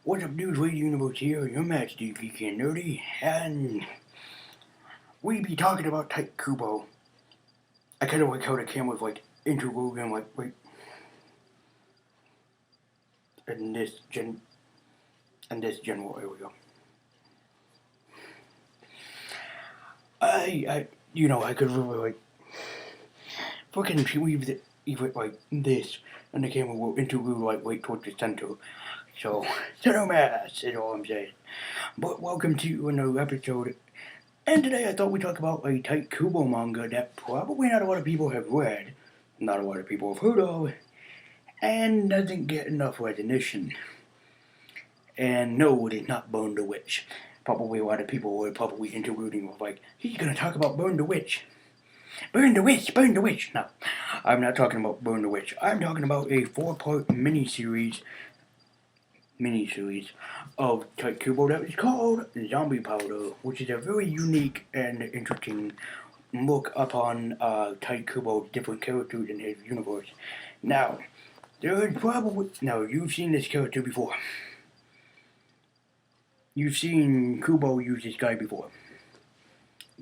What's up, dudes? Radio Universe here. Your match, Geeky and Nerdy, and we be talking about Tite Kubo. I kind of like how the camera's like interwoven, like wait, in this general area. I could really like fucking weave it even like this, and the camera will interlude like right towards the center. So, center mass is all I'm saying. But welcome to another episode. And today I thought we'd talk about a Tite Kubo manga that probably not a lot of people have read, not a lot of people have heard of, and doesn't get enough recognition. And no, it is not Burn the Witch. Probably a lot of people were probably interruding with like, he's gonna talk about Burn the Witch. Burn the Witch, Burn the Witch. No, I'm not talking about Burn the Witch. I'm talking about a 4-part miniseries of Tite Kubo that is called Zombie Powder, which is a very unique and interesting look upon Tite Kubo's different characters in his universe. Now, you've seen this character before. You've seen Kubo use this guy before.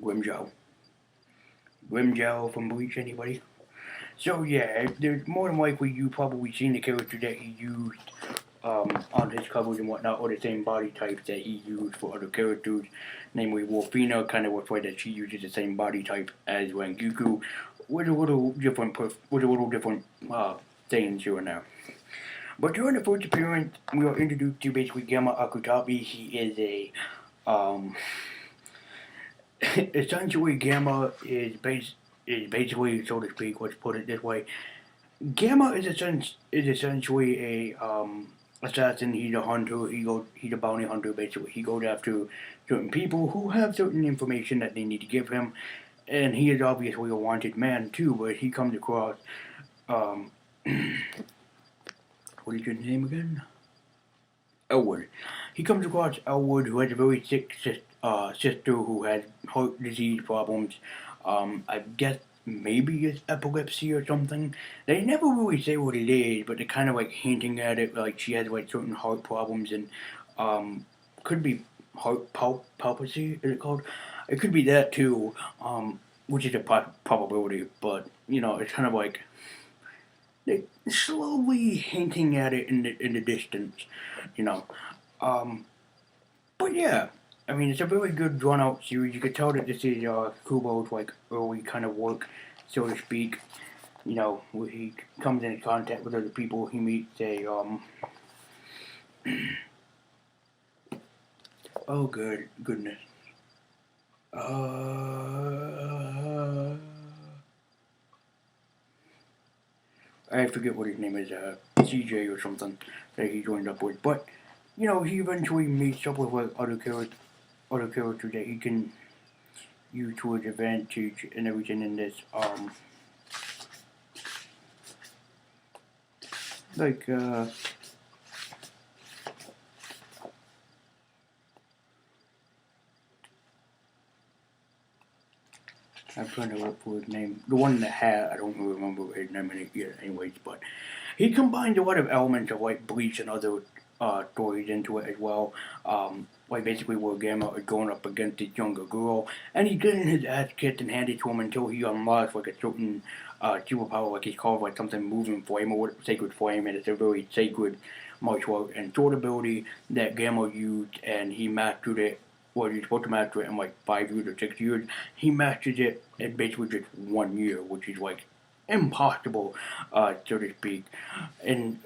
Grimjow. Grimjow from Bleach, anybody? So yeah, there's more than likely you probably seen the character that he used on his covers and whatnot, or the same body types that he used for other characters, namely Wolfina, kind of looks like that she uses the same body type as Rangiku, with a little different things here and there. But during the first appearance, we are introduced to basically Gamma Akutabi. He is essentially Gamma is basically, so to speak, let's put it this way. Gamma is essentially a assassin. He's a hunter. He's a bounty hunter. Basically, he goes after certain people who have certain information that they need to give him, and he is obviously a wanted man too. But he comes across, what is his name again? Elwood. He comes across Elwood, who has a very sick sister who has heart disease problems. I guess maybe it's epilepsy or something. They never really say what it is, but they're kind of like hinting at it, like she has like certain heart problems and could be heart palpacy. Is it called? It could be that too, which is a probability. But it's kind of like they're slowly hinting at it in the distance, you know. Um, but yeah, I mean, it's a very good drawn out series. You could tell that this is Kubo's like early kind of work, so to speak. Where he comes into contact with other people, he meets a oh goodness. I forget what his name is, CJ or something that he joined up with. But he eventually meets up with like other characters that he can use to his advantage and everything in this. I'm trying to look for his name. The one in the hat, I don't really remember his name yet, anyways. But he combines a lot of elements of like Bleach and other stories into it as well. Like basically where Gamma is going up against this younger girl, and he's getting his ass kicked and handed to him until he unlocks like a certain superpower, like he's called like something moving flame or sacred flame, and it's a very sacred martial art and sword ability that Gamma used, and he mastered it. Well, you're supposed to master it in like 5 years or 6 years. He masters it in basically just 1 year, which is like impossible, so to speak. And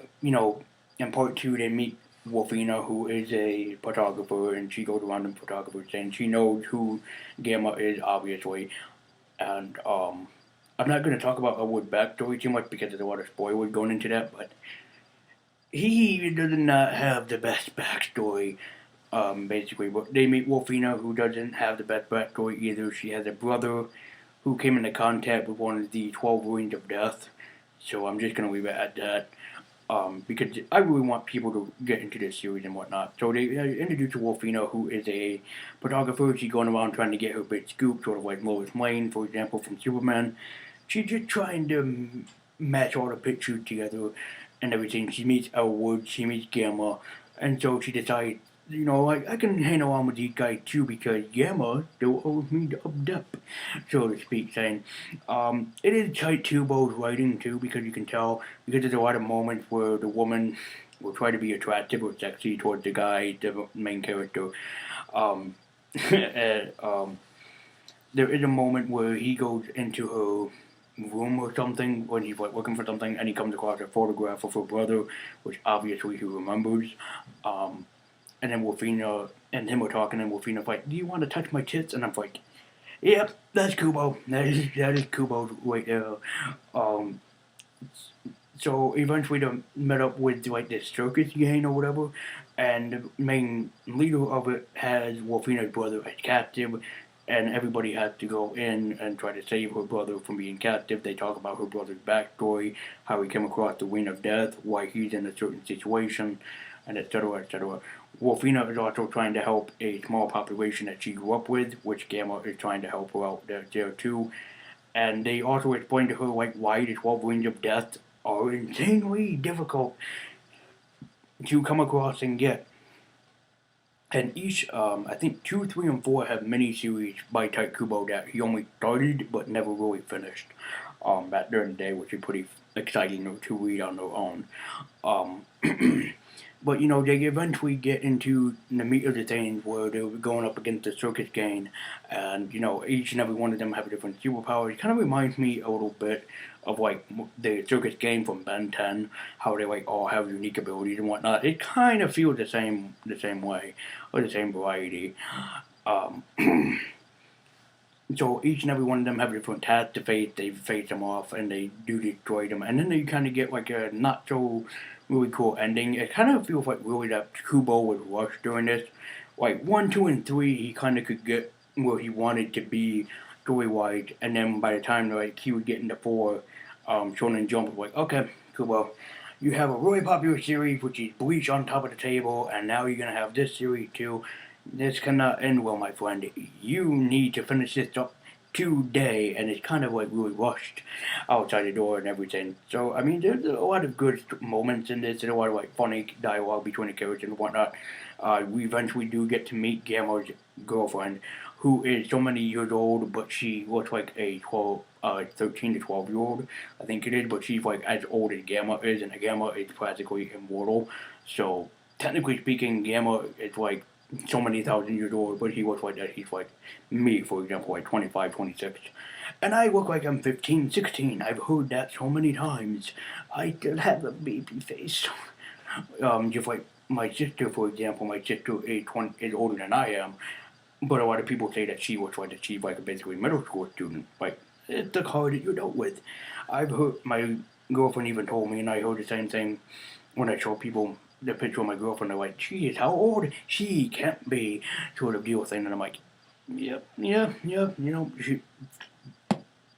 in part two, they meet Wolfina, who is a photographer, and she goes around in photographers, and she knows who Gamma is, obviously. And I'm not going to talk about Elwood's backstory too much because there's a lot of spoilers going into that, but he does not have the best backstory. Basically, but they meet Wolfina, who doesn't have the best backstory either. She has a brother who came into contact with one of the 12 Rings of Death. So I'm just going to leave it at that. Because I really want people to get into this series and whatnot. So they introduce Wolfina, who is a photographer. She's going around trying to get her big scoop, sort of like Lois Lane, for example, from Superman. She's just trying to match all the pictures together and everything. She meets Elwood, she meets Gamma, And so she decides, like, I can hang around with these guys too because Gamma still owes me the up, so to speak, saying, it is Tite Kubo's writing too because you can tell, because there's a lot of moments where the woman will try to be attractive or sexy towards the guy, the main character. Um, and, there is a moment where he goes into her room or something when he's like looking for something, and he comes across a photograph of her brother, which obviously he remembers. Um, and then Wolfina and him were talking, and Wolfina's like, "Do you want to touch my tits?" And I'm like, "Yep, that's Kubo. That is Kubo right there." Um, so eventually they met up with like this circus gang or whatever, and the main leader of it has Wolfina's brother as captive, and everybody has to go in and try to save her brother from being captive. They talk about her brother's backstory, how he came across the Ring of Death, why he's in a certain situation, and etc. etc. Wolfina is also trying to help a small population that she grew up with, which Gamma is trying to help her out there too. And they also explain to her like why the 12 rings of death are insanely difficult to come across and get. And each, I think 2, 3, and 4 have mini-series by Tite Kubo that he only started but never really finished. Back during the day, which is pretty exciting to read on their own. Um, But they eventually get into the meat of the things where they're going up against the circus gang, and each and every one of them have a different superpower. It kind of reminds me a little bit of like the circus gang from Ben 10, how they like all have unique abilities and whatnot. It kind of feels the same way, or the same variety. Um, so each and every one of them have a different task to face. They face them off and they do destroy them, and then they kind of get like a not so really cool ending. It kind of feels like really that Kubo was rushed during this. Like 1, 2, and 3, he kind of could get where he wanted to be story wise, and then by the time like he would get into 4, Shonen Jump was like, okay, Kubo, you have a really popular series which is Bleach on top of the table, and now you're gonna have this series too. This cannot end well, my friend. You need to finish this up today, and it's kind of like really rushed outside the door and everything. So, I mean, there's a lot of good moments in this, and a lot of like funny dialogue between the characters and whatnot. We eventually do get to meet Gamma's girlfriend, who is so many years old, but she looks like a 13 to 12 year old, I think it is, but she's like as old as Gamma is, and Gamma is practically immortal. So, technically speaking, Gamma is like so many thousand years old, but he looks like that. He's like me, for example, like 25, 26. And I look like I'm 15, 16. I've heard that so many times. I still have a baby face. Just like my sister, for example, my sister is, 20, is older than I am, but a lot of people say that she looks like that she's like basically a middle school student. Like, it's the car that you dealt with. I've heard, my girlfriend even told me, and I heard the same thing when I show people the picture of my girlfriend. They're like, "Geez, how old? She can't be," sort of deal thing. And I'm like, "Yep, yeah, yeah,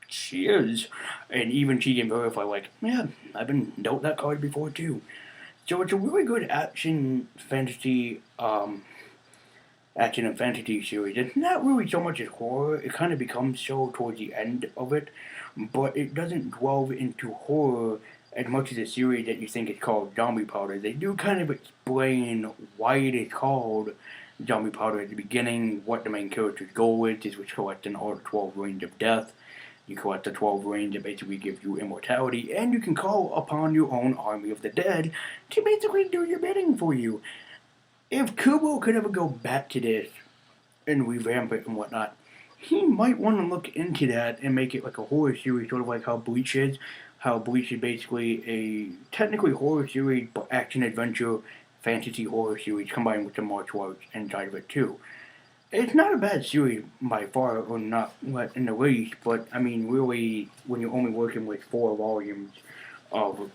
she is." And even she can verify, like, "Yeah, I've been dealt that card before too." So it's a really good action and fantasy series. It's not really so much as horror. It kind of becomes so towards the end of it, but it doesn't delve into horror as much as a series that you think it's called Zombie Powder. They do kind of explain why it is called Zombie Powder at the beginning, what the main character's goal is which collecting all the 12 rings of death. You collect the 12 rings that basically give you immortality, and you can call upon your own army of the dead to basically do your bidding for you. If Kubo could ever go back to this and revamp it and whatnot, he might want to look into that and make it like a horror series, sort of like how Bleach is. How Bleach is basically a technically horror series, but action adventure fantasy horror series combined with some martial arts inside of it too. It's not a bad series by far, or not in the least, but I mean, really, when you're only working with 4 volumes of,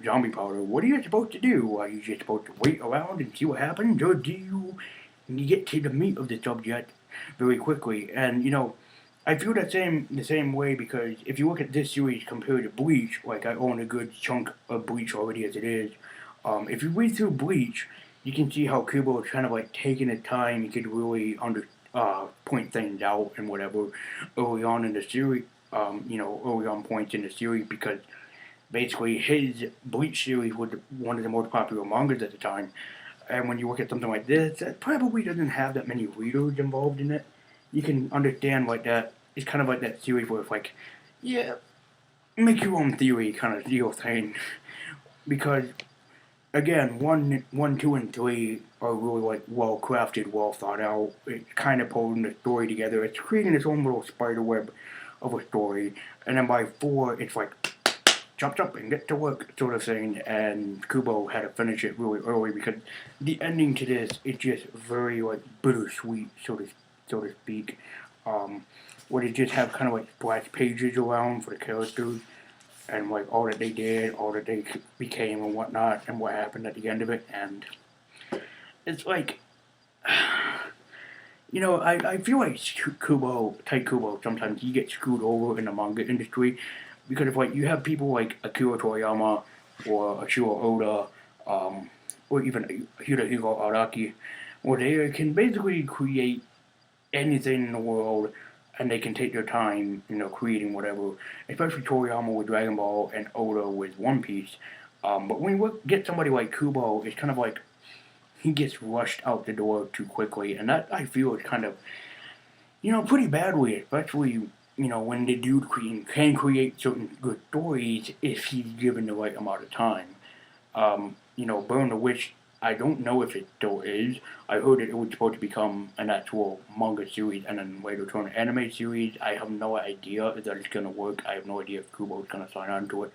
zombie powder, what are you supposed to do? Are you just supposed to wait around and see what happens, or do you get to the meat of the subject very quickly? And, I feel the same way because if you look at this series compared to Bleach, like I own a good chunk of Bleach already as it is. If you read through Bleach, you can see how Kubo is kind of like taking his time. He could really point things out and whatever early on in the series. Early on points in the series because basically his Bleach series was one of the most popular mangas at the time, And when you look at something like this, that probably doesn't have that many readers involved in it. You can understand like that. It's kind of like that series where it's like, yeah, make your own theory kind of deal thing. Because again, one, two, and three are really like well crafted, well thought out. It's kind of pulling the story together. It's creating its own little spider web of a story. And then by four, it's like chop and get to work sort of thing. And Kubo had to finish it really early because the ending to this is just very like bittersweet, so to speak. Where they just have kind of like splash pages around for the characters and like all that they did, all that they became and whatnot, and what happened at the end of it. And it's like, I feel like Tite Kubo, sometimes he gets screwed over in the manga industry because if like you have people like Akira Toriyama or Ashiro Oda, or even Hirohiko Araki, where they can basically create anything in the world and they can take their time, creating whatever. Especially Toriyama with Dragon Ball and Oda with One Piece. But when you get somebody like Kubo, it's kind of like he gets rushed out the door too quickly, and that I feel is kind of, pretty badly, especially when the dude can create certain good stories if he's given the right amount of time. Burn the Witch, I don't know if it still is. I heard it was supposed to become an actual manga series and then later turn an anime series. I have no idea if that is going to work. I have no idea if Kubo is going to sign on to it.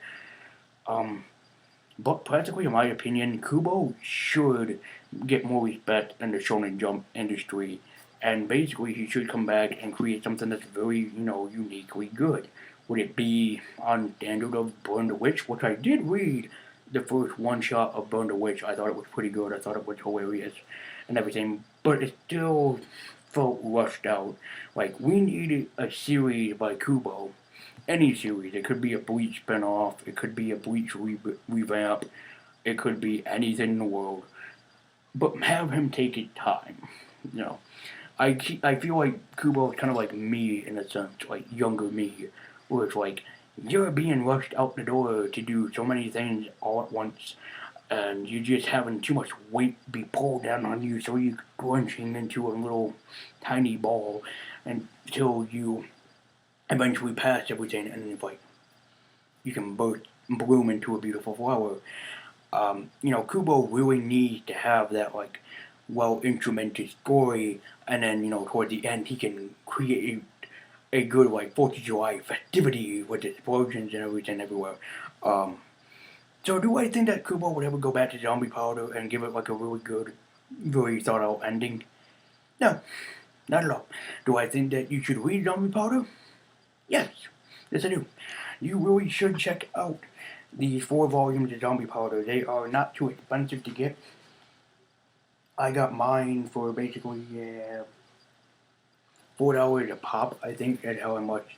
But practically, in my opinion, Kubo should get more respect in the Shonen Jump industry. And basically, he should come back and create something that's very, uniquely good. Would it be on standard of Burn the Witch, which I did read the first one shot of Burn the Witch. I thought it was pretty good. I thought it was hilarious and everything. But it still felt rushed out. Like, we needed a series by Kubo. Any series. It could be a Bleach spinoff. It could be a Bleach revamp. It could be anything in the world. But have him take his time. I feel like Kubo is kind of like me in a sense, like younger me, where it's like you're being rushed out the door to do so many things all at once, and you're just having too much weight be pulled down on you, so you're crunching into a little tiny ball until you eventually pass everything, and then it's like you can bloom into a beautiful flower. Kubo really needs to have that like well instrumented story, and then toward the end he can create a good like 4th of July festivity with explosions and everything everywhere. So do I think that Kubo would ever go back to Zombie Powder and give it like a really good, very thought out ending? No, not at all. Do I think that you should read Zombie Powder? Yes, yes I do. You really should check out these 4 volumes of Zombie Powder. They are not too expensive to get. I got mine for basically $4 a pop, I think, that's how much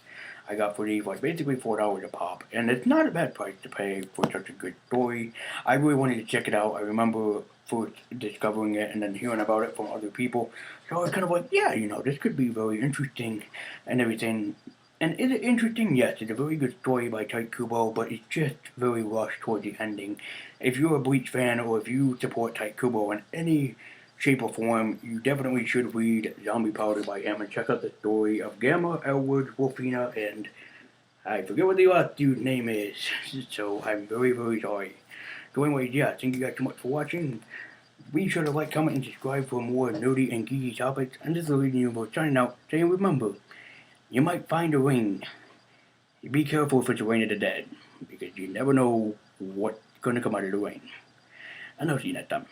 I got for these, like basically $4 a pop. And it's not a bad price to pay for such a good story. I really wanted to check it out. I remember first discovering it and then hearing about it from other people. So I was kind of like, yeah, this could be very interesting and everything. And is it interesting? Yes, it's a very good story by Tite Kubo, but it's just very rushed towards the ending. If you're a Bleach fan or if you support Tite Kubo in any shape or form, you definitely should read Zombie Powder by him and check out the story of Gamma, Elwood, Wolfina, and I forget what the last dude's name is, so I'm very, very sorry. So anyways, yeah, thank you guys so much for watching. Be sure to like, comment, and subscribe for more nerdy and geeky topics. And this is Leading You about signing out, saying remember, you might find a ring. Be careful if it's a ring of the dead, because you never know what's going to come out of the ring. And I'll see you next time.